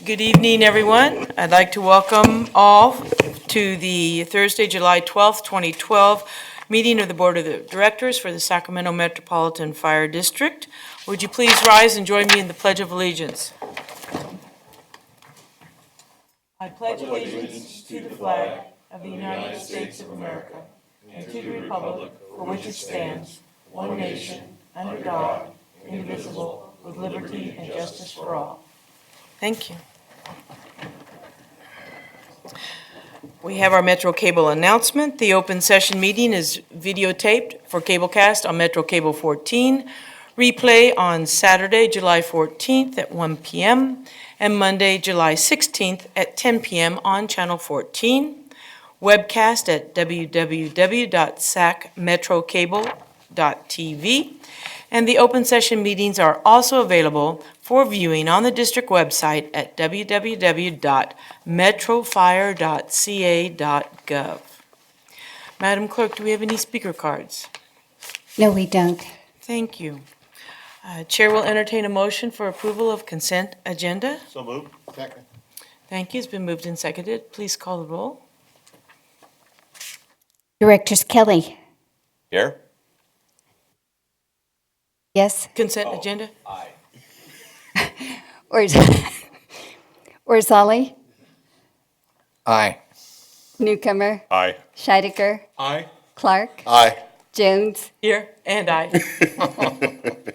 Good evening, everyone. I'd like to welcome all to the Thursday, July 12th, 2012 meeting of the Board of Directors for the Sacramento Metropolitan Fire District. Would you please rise and join me in the Pledge of Allegiance? I pledge allegiance to the flag of the United States of America and to the republic for which it stands, one nation, under God, indivisible, with liberty and justice for all. Thank you. We have our Metro Cable announcement. The open session meeting is videotaped for Cablecast on Metro Cable 14, replay on Saturday, July 14th at 1 p.m., and Monday, July 16th at 10 p.m. on Channel 14, webcast at www.sacmetrocable.tv, and the open session meetings are also available for viewing on the district website at www.metrofire.ca.gov. Madam Clerk, do we have any speaker cards? No, we don't. Thank you. Chair will entertain a motion for approval of consent agenda. So moved. Second. Thank you. It's been moved and seconded. Please call the roll. Directors Kelly. Here. Yes. Consent agenda? Aye. Orzali. Aye. Newcomer. Aye. Scheidecker. Aye. Clark. Aye. Jones. Here, and I.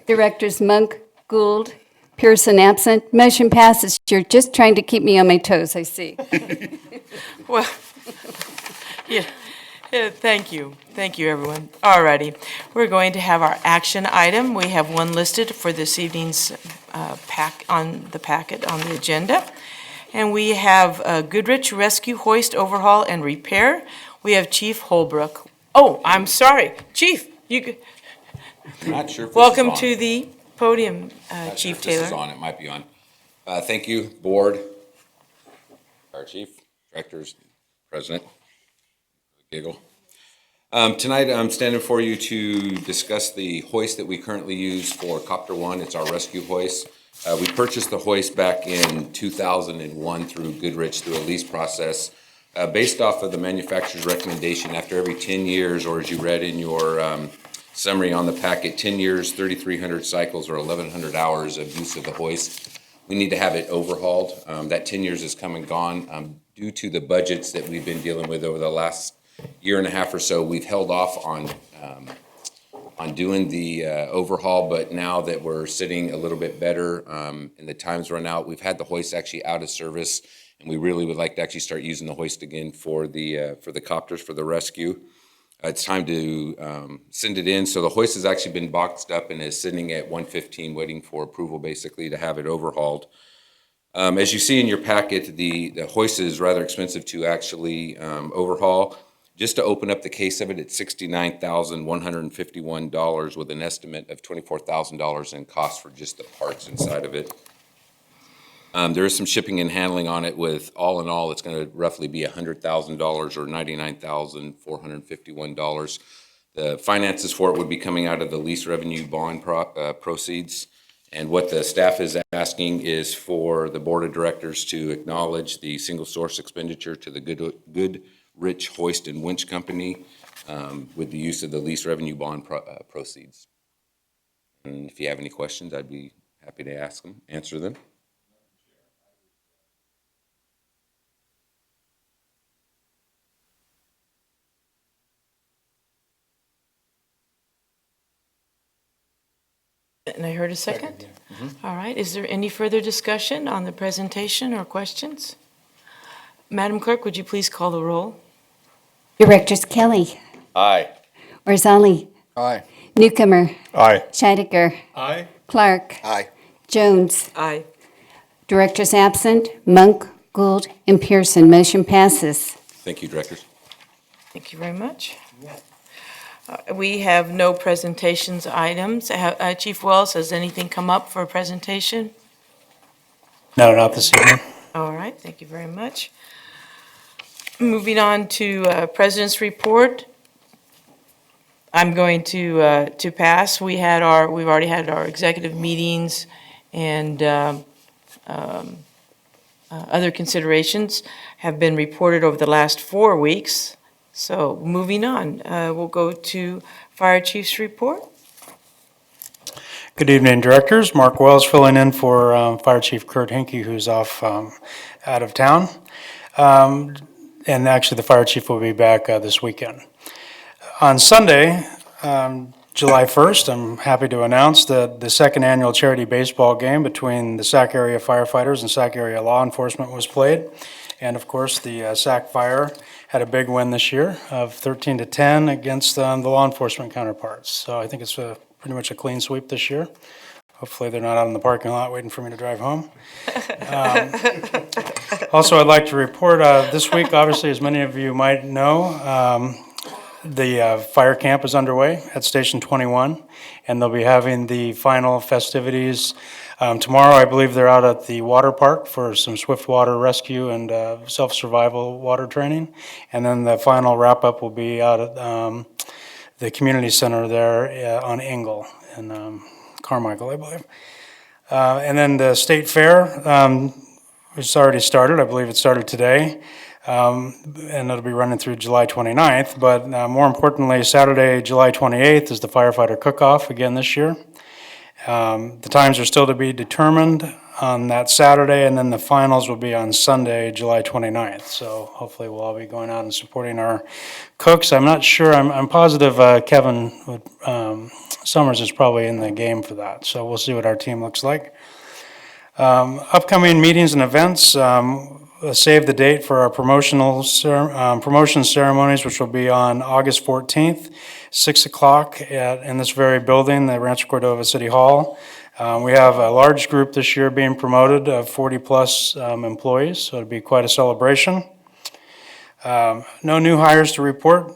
Directors Monk, Gould, Pearson absent. Motion passes. You're just trying to keep me on my toes, I see. Well, yeah, thank you. Thank you, everyone. All righty. We're going to have our action item. We have one listed for this evening's packet on the agenda. And we have Goodrich Rescue, Hoist, Overhaul, and Repair. We have Chief Holbrook. Oh, I'm sorry. Chief, Not sure if this welcome is on. to the podium, Not Chief sure if This is Taylor. on, it might be on. Thank you, Board, Fire Chief, Directors, President, giggle. Tonight, I'm standing for you to discuss the hoist that we currently use for Copter One. It's our rescue hoist. We purchased the hoist back in 2001 through Goodrich through a lease process. Based off of the manufacturer's recommendation, after every 10 years, or as you read in your summary on the packet, 10 years, 3,300 cycles, or 1,100 hours of use of the hoist, we need to have it overhauled. That 10 years has come and gone. Due to the budgets that we've been dealing with over the last year and a half or so, we've held off on doing the overhaul, but now that we're sitting a little bit better and the time's run out, we've had the hoist actually out of service, and we really would like to actually start using the hoist again for the copters, for the rescue. It's time to send it in. So the hoist has actually been boxed up and is sitting at 115 waiting for approval basically to have it overhauled. As you see in your packet, the hoist is rather expensive to actually overhaul. Just to open up the case of it, it's $69,151 with an estimate of $24,000 in cost for just the parts inside of it. There is some shipping and handling on it with, all in all, it's going to roughly be $100,000 or $99,451. The finances for it would be coming out of the lease revenue bond proceeds. And what the staff is asking is for the Board of Directors to acknowledge the single source expenditure to the Goodrich Hoist and Winch Company with the use of the lease revenue bond proceeds. And if you have any questions, I'd be happy to answer them. And I heard a second? All right. Is there any further discussion on the presentation or questions? Madam Clerk, would you please call the roll? Directors Kelly. Aye. Orzali. Aye. Newcomer. Aye. Scheidegger. Aye. Clark. Aye. Jones. Aye. Directors absent. Monk, Gould, and Pearson. Motion passes. Thank you, Directors. Thank you very much. We have no presentations items. Chief Wells, has anything come up for a presentation? No, not this evening. All right, thank you very much. Moving on to President's report. I'm going to pass. We've already had our executive meetings, and Other considerations have been reported over the last 4 weeks. So moving on, we'll go to Fire Chief's report. Good evening, Directors. Mark Wells filling in for Fire Chief Kurt Hinkie, who's off out of town. And actually, the Fire Chief will be back this weekend. On Sunday, July 1st, I'm happy to announce that the second annual charity baseball game between the Sac Area firefighters and Sac Area law enforcement was played. And of course, the Sac Fire had a big win this year of 13-10 against the law enforcement counterparts. So I think it's pretty much a clean sweep this year. Hopefully they're not out in the parking lot waiting for me to drive home. Also, I'd like to report this week, obviously, as many of you might know, the fire camp is underway at Station 21, and they'll be having the final festivities tomorrow. I believe they're out at the water park for some swift water rescue and self-survival water training. And then the final wrap-up will be out at the community center there on Engle in Carmichael, I believe. And then the state fair, it's already started. I believe it started today. And it'll be running through July 29th. But more importantly, Saturday, July 28th is the firefighter cook-off again this year. The times are still to be determined on that Saturday, and then the finals will be on Sunday, July 29th. So hopefully we'll all be going out and supporting our cooks. I'm not sure, I'm positive Kevin Summers is probably in the game for that. So we'll see what our team looks like. Upcoming meetings and events, save the date for our promotion ceremonies, which will be on August 14th, 6 o'clock in this very building, the Rancho Cordova City Hall. We have a large group this year being promoted of 40-plus employees, so it'll be quite a celebration. No new hires to report,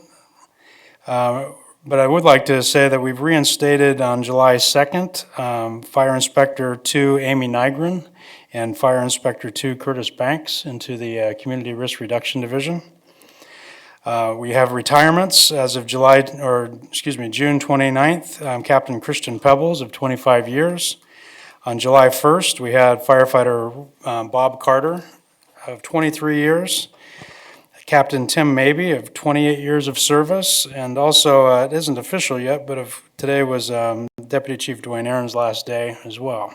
but I would like to say that we've reinstated on July 2nd Fire Inspector 2 Amy Nygren and Fire Inspector 2 Curtis Banks into the Community Risk Reduction Division. We have retirements as of June 29th, Captain Christian Pebbles of 25 years. On July 1st, we had firefighter Bob Carter of 23 years, Captain Tim Mabey of 28 years of service, and also, it isn't official yet, but today was Deputy Chief Dwayne Aaron's last day as well,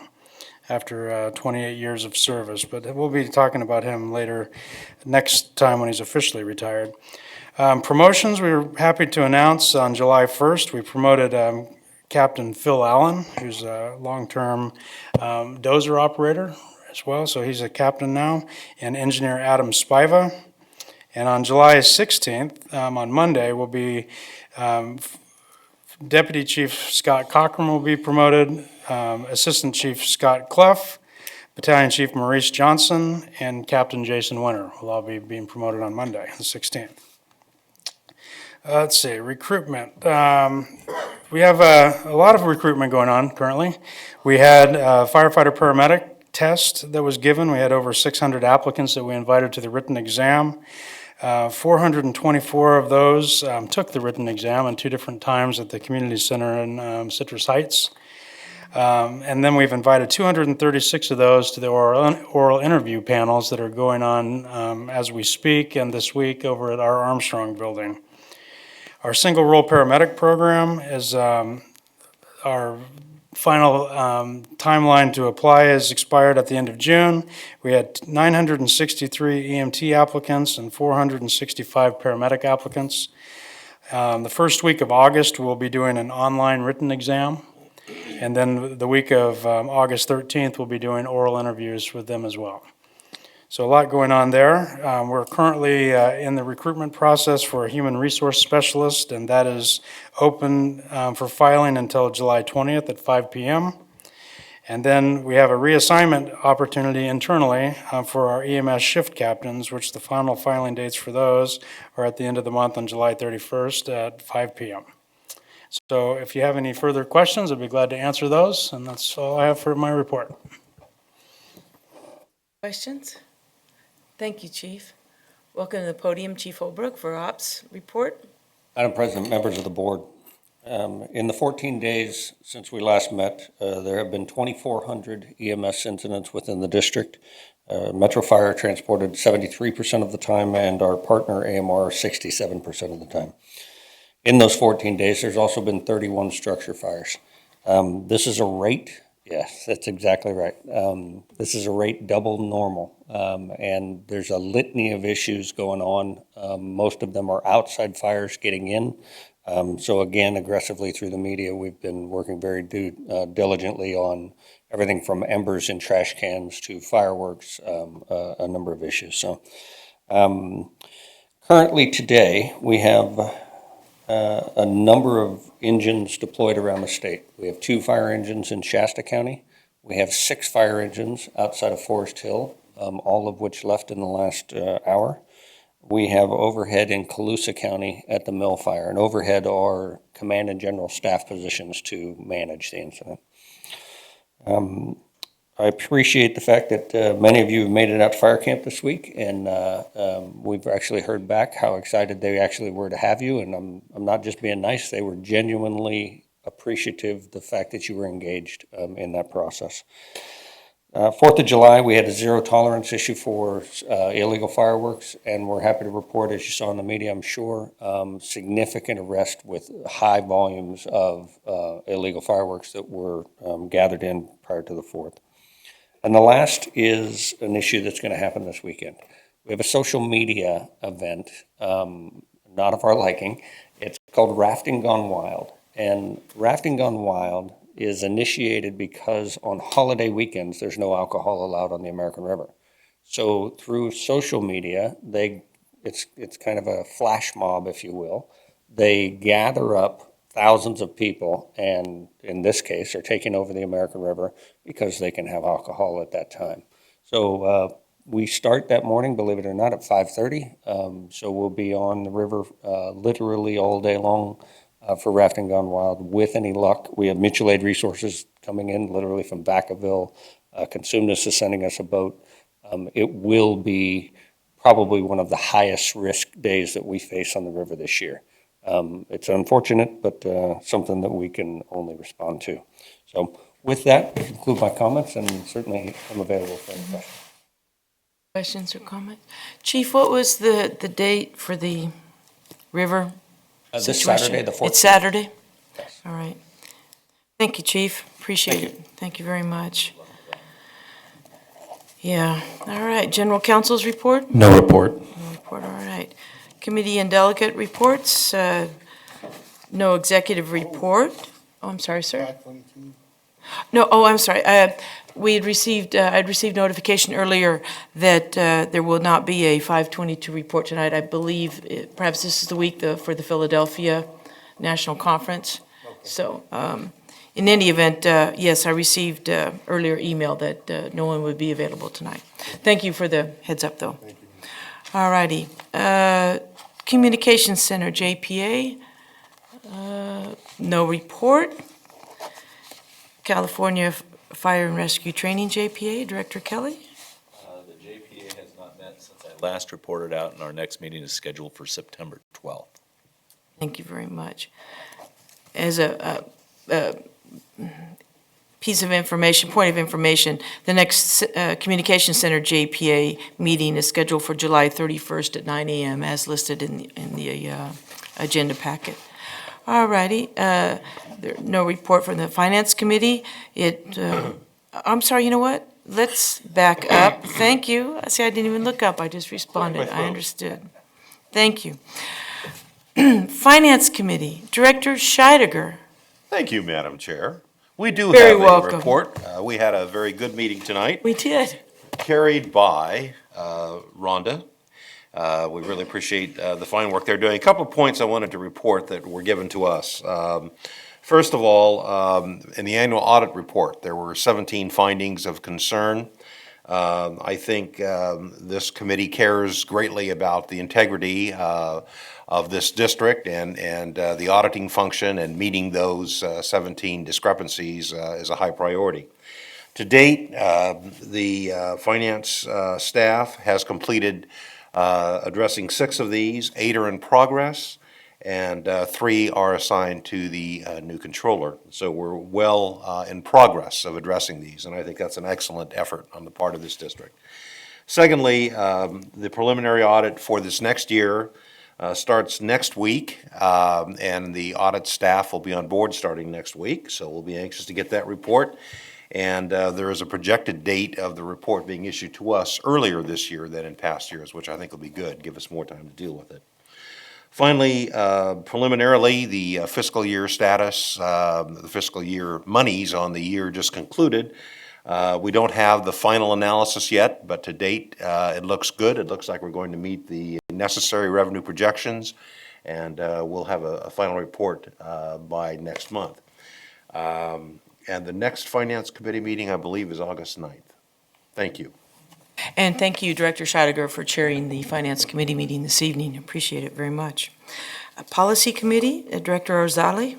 after 28 years of service. But we'll be talking about him later, next time when he's officially retired. Promotions, we were happy to announce on July 1st, we promoted Captain Phil Allen, who's a long-term dozer operator as well, so he's a captain now, and Engineer Adam Spiva. And on July 16th, on Monday, will be Deputy Chief Scott Cochran will be promoted, Assistant Chief Scott Clough, Battalion Chief Maurice Johnson, and Captain Jason Winter will all be being promoted on Monday, the 16th. Let's see, recruitment. We have a lot of recruitment going on currently. We had a firefighter-paramedic test that was given. We had over 600 applicants that we invited to the written exam. 424 of those took the written exam at 2 different times at the community center in Citrus Heights. And then we've invited 236 of those to the oral interview panels that are going on as we speak and this week over at our Armstrong building. Our single role paramedic program is our final timeline to apply is expired at the end of June. We had 963 EMT applicants and 465 paramedic applicants. The first week of August, we'll be doing an online written exam. And then the week of August 13th, we'll be doing oral interviews with them as well. So a lot going on there. We're currently in the recruitment process for a human resource specialist, and that is open for filing until July 20th at 5 p.m. And then we have a reassignment opportunity internally for our EMS shift captains, which the final filing dates for those are at the end of the month on July 31st at 5 p.m. So if you have any further questions, I'd be glad to answer those, and that's all I have for my report. Questions? Thank you, Chief. Welcome to the podium, Chief Holbrook, for Ops report. Madam President, members of the board, In the 14 days since we last met, there have been 2,400 EMS incidents within the district. Metro Fire transported 73% of the time, and our partner AMR 67% of the time. In those 14 days, there's also been 31 structure fires. This is a rate, yes, that's exactly right. This is a rate double normal, and there's a litany of issues going on. Most of them are outside fires getting in. So again, aggressively through the media, we've been working very diligently on everything from embers in trash cans to fireworks, a number of issues. So currently today, we have a number of engines deployed around the state. We have 2 fire engines in Shasta County. We have 6 fire engines outside of Forest Hill, all of which left in the last hour. We have overhead in Colusa County at the Mill Fire, and overhead are command and general staff positions to manage the incident. I appreciate the fact that many of you have made it out to fire camp this week, and we've actually heard back how excited they actually were to have you, and I'm not just being nice, they were genuinely appreciative of the fact that you were engaged in that process. 4th of July, we had a zero tolerance issue for illegal fireworks, and we're happy to report, as you saw in the media, I'm sure, significant arrest with high volumes of illegal fireworks that were gathered in prior to the 4th. And the last is an issue that's going to happen this weekend. We have a social media event, not of our liking. It's called Rafting Gone Wild. And Rafting Gone Wild is initiated because on holiday weekends, there's no alcohol allowed on the American River. So through social media, it's kind of a flash mob, if you will. They gather up thousands of people, and in this case, are taking over the American River because they can have alcohol at that time. So we start that morning, believe it or not, at 5:30. So we'll be on the river literally all day long for Rafting Gone Wild. With any luck, we have mutual aid resources coming in literally from Vacaville. Consumnus is sending us a boat. It will be probably one of the highest risk days that we face on the river this year. It's unfortunate, but something that we can only respond to. So with that, I conclude my comments, and certainly I'm available for any questions. Questions or comments? Chief, what was the date for the river This situation? Saturday, the 14th. It's Saturday? Yes. All right. Thank you, Chief. Appreciate it. Thank you very much. Yeah, all right. General Counsel's report? No report. No report, all right. Committee and delegate reports, no executive report. Oh, I'm sorry, sir. No, oh, I'm sorry. I'd received notification earlier that there will not be a 522 report tonight. I believe perhaps this is the week for the Philadelphia National Conference. So in any event, yes, I received earlier email that no one would be available tonight. Thank you for the heads up, though. Thank you. All righty. Communications Center, JPA, no report. California Fire and Rescue Training, JPA, Director Kelly. The JPA has not met since I last reported out, and our next meeting is scheduled for September 12th. Thank you very much. As a piece of information, point of information, the next Communication Center JPA meeting is scheduled for July 31st at 9 a.m. as listed in the agenda packet. All righty. No report from the Finance Committee. I'm sorry, you know what? Let's back up. Thank you. See, I didn't even look up. I just responded. I understood. Thank you. Finance Committee, Director Scheidegger. Thank you, Madam Chair. We do Very have a welcome. report. We had a very good meeting tonight, We did. carried by Rhonda. We really appreciate the fine work they're doing. A couple of points I wanted to report that were given to us. First of all, in the annual audit report, there were 17 findings of concern. I think this committee cares greatly about the integrity of this district and the auditing function, and meeting those 17 discrepancies is a high priority. To date, the finance staff has completed addressing 6 of these. 8 are in progress, and 3 are assigned to the new controller. So we're well in progress of addressing these, and I think that's an excellent effort on the part of this district. Secondly, the preliminary audit for this next year starts next week, and the audit staff will be on board starting next week, so we'll be anxious to get that report. And there is a projected date of the report being issued to us earlier this year than in past years, which I think will be good, give us more time to deal with it. Finally, preliminarily, the fiscal year status, the fiscal year monies on the year just concluded. We don't have the final analysis yet, but to date, it looks good. It looks like we're going to meet the necessary revenue projections, and we'll have a final report by next month. And the next Finance Committee meeting, I believe, is August 9th. Thank you. And thank you, Director Scheidegger, for chairing the Finance Committee meeting this evening. Appreciate it very much. Policy Committee, Director Orzali.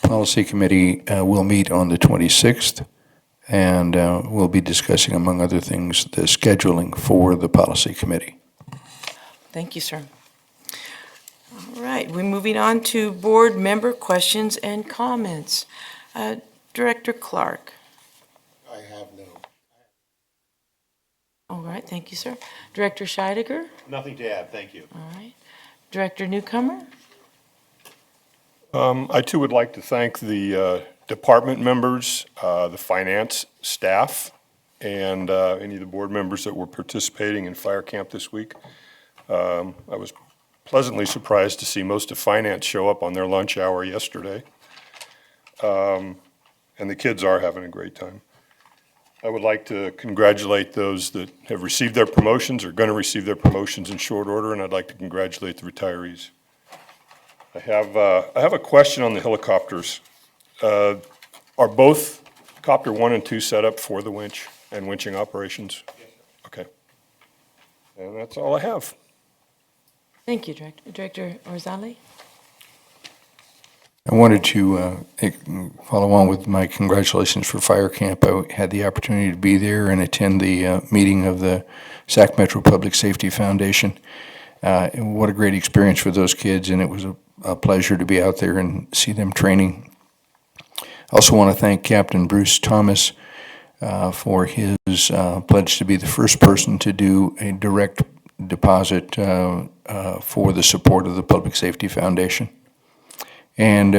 Policy Committee will meet on the 26th, and we'll be discussing, among other things, the scheduling for the Policy Committee. Thank you, sir. All right, we're moving on to board member questions and comments. Director Clark. I have no. All right, thank you, sir. Director Scheidegger. Nothing to add, thank you. All right. Director Newcomer. I too would like to thank the department members, the finance staff, and any of the board members that were participating in fire camp this week. I was pleasantly surprised to see most of finance show up on their lunch hour yesterday. And the kids are having a great time. I would like to congratulate those that have received their promotions or going to receive their promotions in short order, and I'd like to congratulate the retirees. I have a question on the helicopters. Are both Copter 1 and 2 set up for the winch and winching operations? Yes, sir. Okay. And that's all I have. Thank you, Director. Director Orzali. I wanted to follow on with my congratulations for fire camp. I had the opportunity to be there and attend the meeting of the Sac Metro Public Safety Foundation. What a great experience for those kids, and it was a pleasure to be out there and see them training. I also want to thank Captain Bruce Thomas for his pledge to be the first person to do a direct deposit for the support of the Public Safety Foundation. And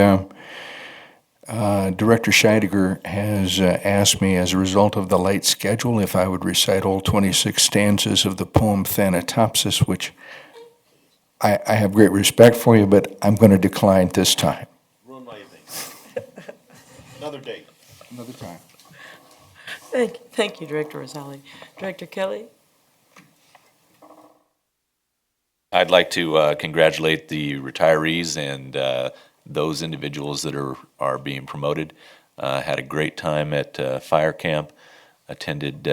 Director Scheidegger has asked me, as a result of the light schedule, if I would recite all 26 stanzas of the poem Thanatopsis, which I have great respect for you, but I'm going to decline this time. Ruin my evening. Another date. Another time. Thank you, Director Orzali. Director Kelly. I'd like to congratulate the retirees and those individuals that are being promoted. Had a great time at fire camp. Attended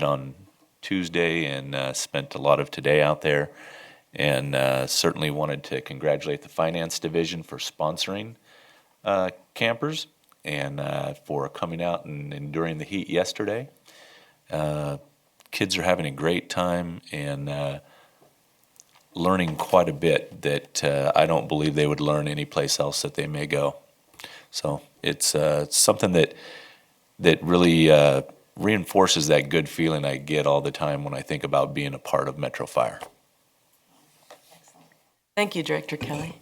on Tuesday and spent a lot of today out there, and certainly wanted to congratulate the Finance Division for sponsoring campers and for coming out and enduring the heat yesterday. Kids are having a great time and learning quite a bit that I don't believe they would learn any place else that they may go. So it's something that really reinforces that good feeling I get all the time when I think about being a part of Metro Fire. Thank you, Director Kelly.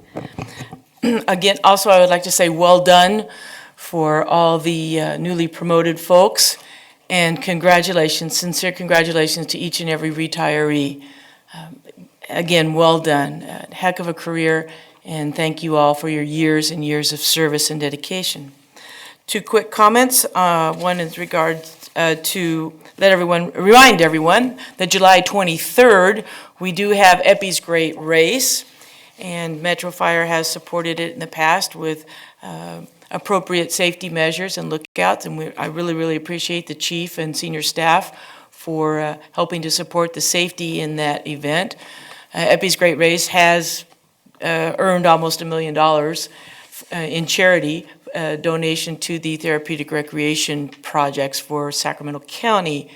Again, also I would like to say well done for all the newly promoted folks, and congratulations, sincere congratulations to each and every retiree. Again, well done. Heck of a career, and thank you all for your years and years of service and dedication. 2 quick comments. One is regards to remind everyone that July 23rd, we do have Epi's Great Race, and Metro Fire has supported it in the past with appropriate safety measures and lookouts, and I really, really appreciate the chief and senior staff for helping to support the safety in that event. Epi's Great Race has earned almost $1 million in charity donation to the therapeutic recreation projects for Sacramento County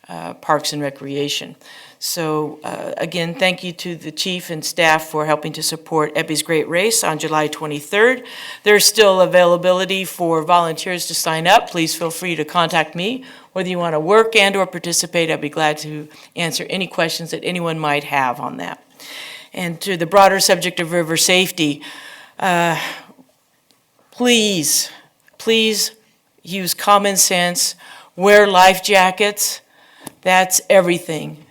Parks and Recreation. So again, thank you to the chief and staff for helping to support Epi's Great Race on July 23rd. There's still availability for volunteers to sign up. Please feel free to contact me. Whether you want to work and or participate, I'd be glad to answer any questions that anyone might have on that. And to the broader subject of river safety, please use common sense, wear life jackets. That's everything.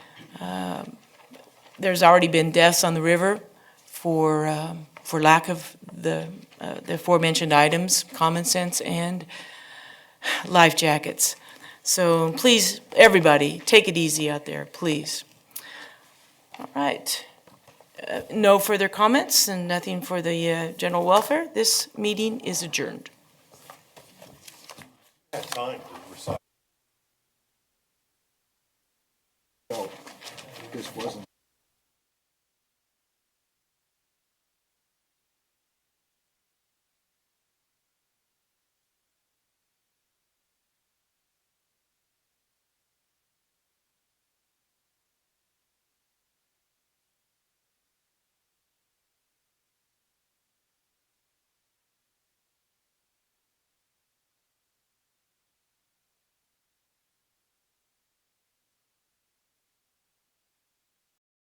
There's already been deaths on the river for lack of the aforementioned items, common sense and life jackets. So please, everybody, take it easy out there, please. All right. No further comments and nothing for the general welfare. This meeting is adjourned. Time to recite. No, this wasn't.